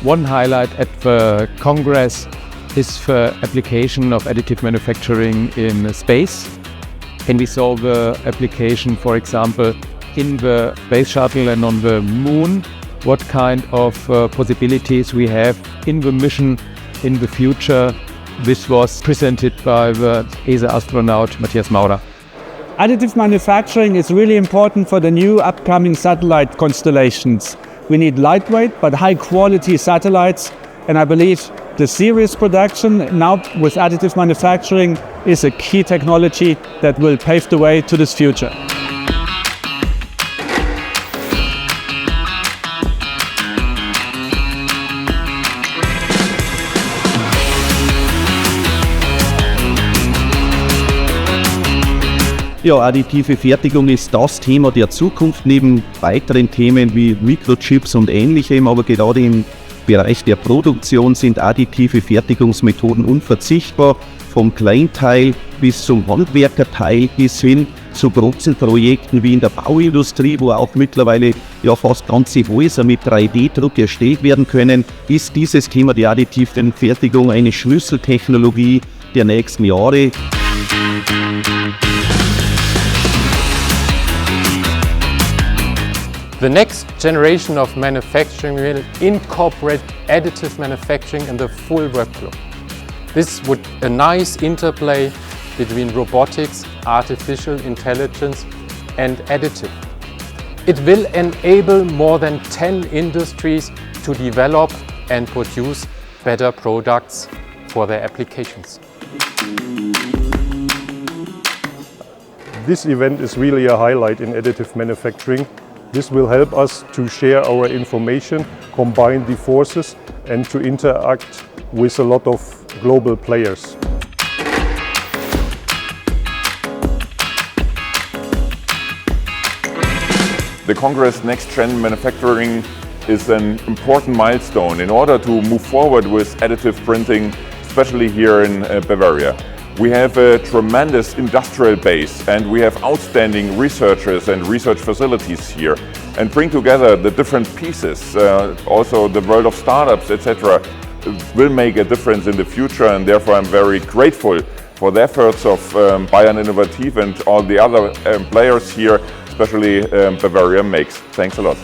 One highlight at the Congress is the application of additive manufacturing in space. And we saw the application, for example, in the space shuttle and on the moon, what kind of possibilities we have in the mission in the future. This was presented by the ESA astronaut Matthias Maurer. Additive manufacturing is really important for the new upcoming satellite constellations. We need lightweight but high quality satellites, and I believe the series production now with additive manufacturing is a key technology that will pave the way to this future. Ja, additive Fertigung ist das Thema der Zukunft, neben weiteren Themen wie Mikrochips und Ähnlichem, aber gerade im Bereich der Produktion sind additive Fertigungsmethoden unverzichtbar, vom Kleinteil bis zum Handwerkerteil bis hin zu großen Projekten wie in der Bauindustrie, wo auch mittlerweile ja fast ganze Häuser mit 3D-Druck erstellt werden können, ist dieses Thema der additiven Fertigung eine Schlüsseltechnologie der nächsten Jahre. The next generation of manufacturing will incorporate additive manufacturing in the full workflow. This would a nice interplay between robotics, artificial intelligence and additive. It will enable more than 10 industries to develop and produce better products for their applications. This event is really a highlight in additive manufacturing. This will help us to share our information, combine the forces and to interact with a lot of global players. The Congress Next Gen Manufacturing is an important milestone in order to move forward with additive printing, especially here in Bavaria. We have a tremendous industrial base and we have outstanding researchers and research facilities here, and bring together the different pieces, also the world of startups, etc. will make a difference in the future, and therefore I'm very grateful for the efforts of Bayern Innovativ and all the other players here, especially Bavaria Makes. Thanks a lot.